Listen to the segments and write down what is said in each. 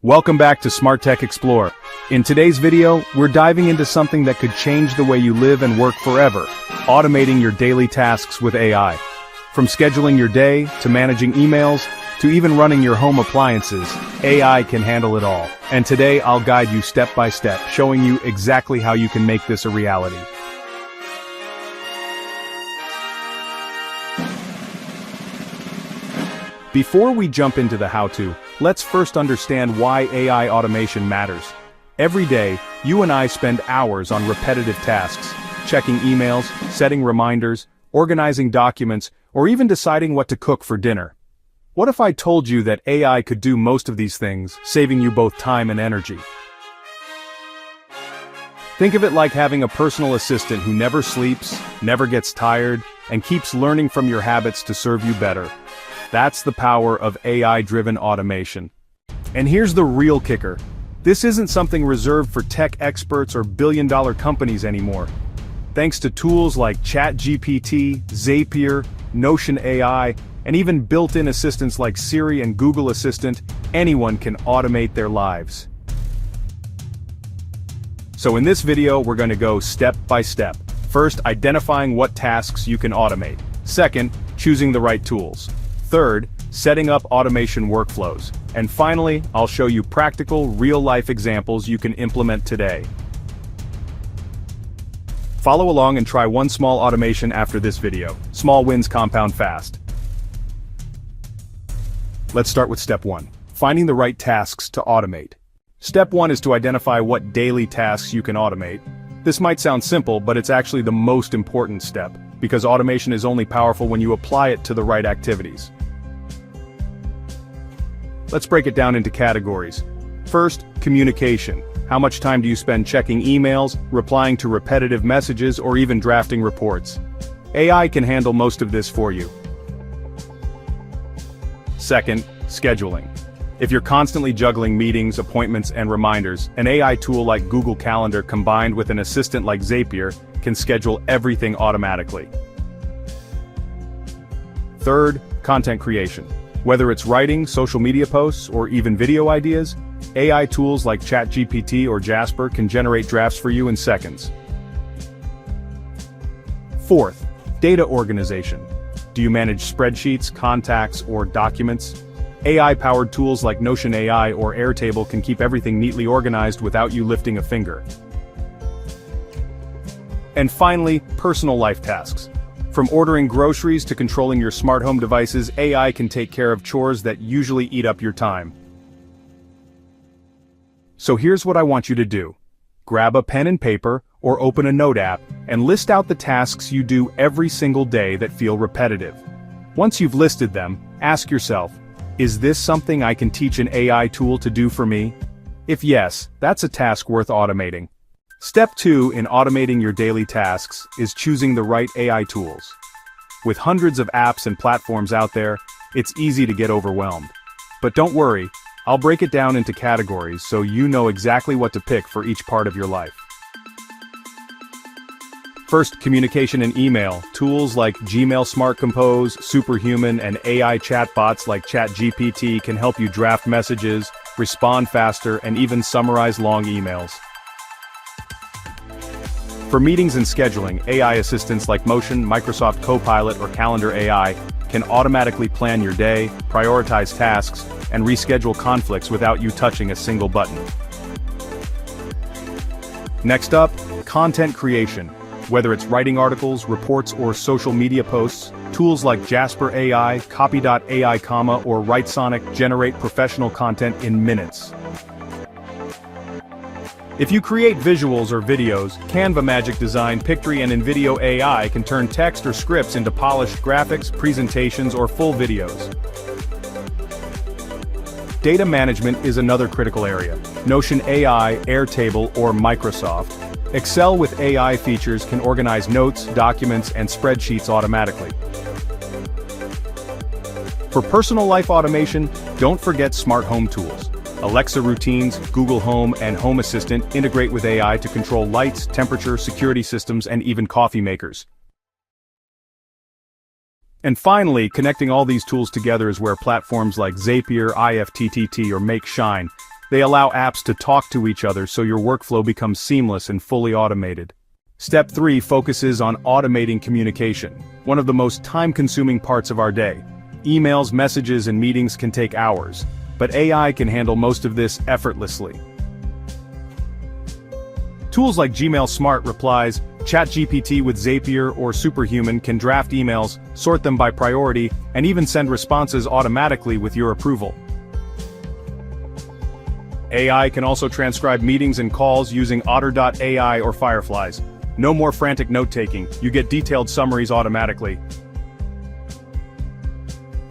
Welcome back to Smart Tech Xplore. In today's video, we're diving into something that could change the way you live and work forever, automating your daily tasks with AI. From scheduling your day, to managing emails, to even running your home appliances, AI can handle it all. And today I'll guide you step by step, showing you exactly how you can make this a reality. Before we jump into the how-to, let's first understand why AI automation matters. Every day, you and I spend hours on repetitive tasks, checking emails, setting reminders, organizing documents, or even deciding what to cook for dinner. What if I told you that AI could do most of these things, saving you both time and energy? Think of it like having a personal assistant who never sleeps, never gets tired, and keeps learning from your habits to serve you better. That's the power of AI-driven automation. And here's the real kicker. This isn't something reserved for tech experts or billion-dollar companies anymore. Thanks to tools like ChatGPT, Zapier, Notion AI, and even built-in assistants like Siri and Google Assistant, anyone can automate their lives. So in this video, we're going to go step by step. First, identifying what tasks you can automate. Second, choosing the right tools. Third, setting up automation workflows. And finally, I'll show you practical, real-life examples you can implement today. Follow along and try one small automation after this video. Small wins compound fast. Let's start with step 1. Finding the right tasks to automate. Step 1 is to identify what daily tasks you can automate. This might sound simple, but it's actually the most important step, because automation is only powerful when you apply it to the right activities. Let's break it down into categories. First, communication. How much time do you spend checking emails, replying to repetitive messages, or even drafting reports? AI can handle most of this for you. Second, scheduling. If you're constantly juggling meetings, appointments, and reminders, an AI tool like Google Calendar combined with an assistant like Zapier can schedule everything automatically. Third, content creation. Whether it's writing, social media posts, or even video ideas, AI tools like ChatGPT or Jasper can generate drafts for you in seconds. Fourth, data organization. Do you manage spreadsheets, contacts, or documents? AI-powered tools like Notion AI or Airtable can keep everything neatly organized without you lifting a finger. And finally, personal life tasks. From ordering groceries to controlling your smart home devices, AI can take care of chores that usually eat up your time. So here's what I want you to do. Grab a pen and paper, or open a note app, and list out the tasks you do every single day that feel repetitive. Once you've listed them, ask yourself, is this something I can teach an AI tool to do for me? If yes, that's a task worth automating. Step 2 in automating your daily tasks is choosing the right AI tools. With hundreds of apps and platforms out there, it's easy to get overwhelmed. But don't worry, I'll break it down into categories so you know exactly what to pick for each part of your life. First, communication and email. Tools like Gmail Smart Compose, Superhuman, and AI chatbots like ChatGPT can help you draft messages, respond faster, and even summarize long emails. For meetings and scheduling, AI assistants like Motion, Microsoft Copilot, or Calendar AI can automatically plan your day, prioritize tasks, and reschedule conflicts without you touching a single button. Next up, content creation. Whether it's writing articles, reports, or social media posts, tools like Jasper AI, Copy.ai, or WriteSonic generate professional content in minutes. If you create visuals or videos, Canva Magic Design, Pictory, and InVideo AI can turn text or scripts into polished graphics, presentations, or full videos. Data management is another critical area. Notion AI, Airtable, or Microsoft Excel with AI features can organize notes, documents, and spreadsheets automatically. For personal life automation, don't forget smart home tools. Alexa routines, Google Home, and Home Assistant integrate with AI to control lights, temperature, security systems, and even coffee makers. And finally, connecting all these tools together is where platforms like Zapier, IFTTT, or Make shine. They allow apps to talk to each other so your workflow becomes seamless and fully automated. Step 3 focuses on automating communication, one of the most time-consuming parts of our day. Emails, messages, and meetings can take hours, but AI can handle most of this effortlessly. Tools like Gmail Smart Replies, ChatGPT with Zapier or Superhuman can draft emails, sort them by priority, and even send responses automatically with your approval. AI can also transcribe meetings and calls using Otter.ai or Fireflies. No more frantic note-taking, you get detailed summaries automatically.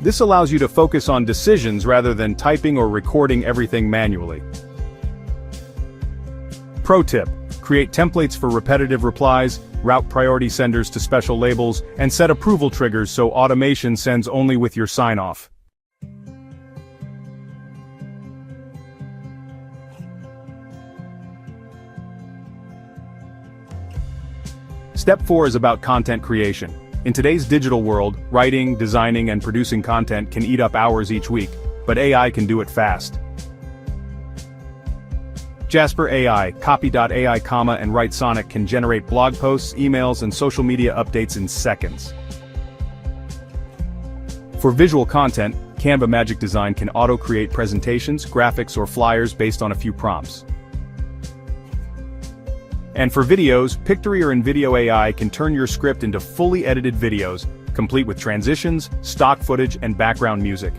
This allows you to focus on decisions rather than typing or recording everything manually. Pro tip: create templates for repetitive replies, route priority senders to special labels, and set approval triggers so automation sends only with your sign-off. Step 4 is about content creation. In today's digital world, writing, designing, and producing content can eat up hours each week, but AI can do it fast. Jasper AI, Copy.ai, and WriteSonic can generate blog posts, emails, and social media updates in seconds. For visual content, Canva Magic Design can auto-create presentations, graphics, or flyers based on a few prompts. And for videos, Pictory or InVideo AI can turn your script into fully edited videos, complete with transitions, stock footage, and background music.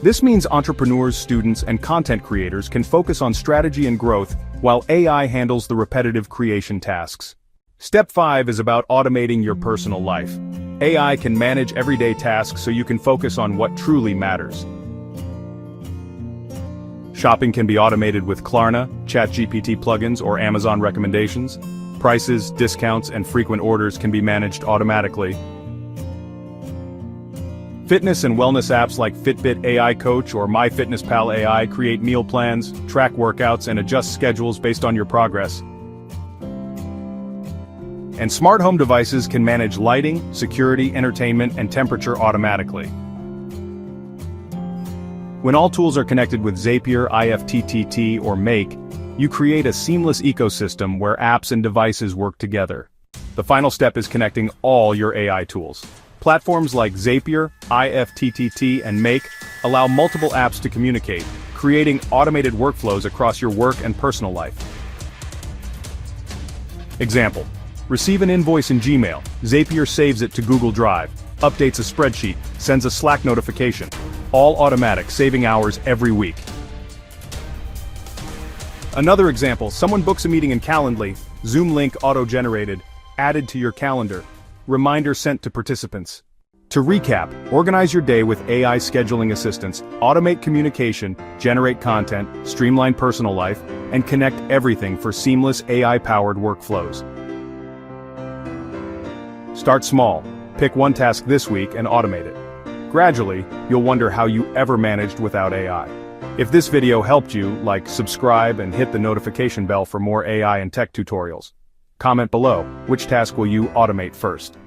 This means entrepreneurs, students, and content creators can focus on strategy and growth, while AI handles the repetitive creation tasks. Step 5 is about automating your personal life. AI can manage everyday tasks so you can focus on what truly matters. Shopping can be automated with Klarna, ChatGPT plugins, or Amazon recommendations. Prices, discounts, and frequent orders can be managed automatically. Fitness and wellness apps like Fitbit AI Coach or MyFitnessPal AI create meal plans, track workouts, and adjust schedules based on your progress. And smart home devices can manage lighting, security, entertainment, and temperature automatically. When all tools are connected with Zapier, IFTTT, or Make, you create a seamless ecosystem where apps and devices work together. The final step is connecting all your AI tools. Platforms like Zapier, IFTTT, and Make allow multiple apps to communicate, creating automated workflows across your work and personal life. Example: receive an invoice in Gmail, Zapier saves it to Google Drive, updates a spreadsheet, sends a Slack notification. All automatic, saving hours every week. Another example: someone books a meeting in Calendly, Zoom link auto-generated, added to your calendar, reminder sent to participants. To recap, organize your day with AI scheduling assistance, automate communication, generate content, streamline personal life, and connect everything for seamless AI-powered workflows. Start small, pick one task this week and automate it. Gradually, you'll wonder how you ever managed without AI. If this video helped you, subscribe, and hit the notification bell for more AI and tech tutorials. Comment below, which task will you automate first?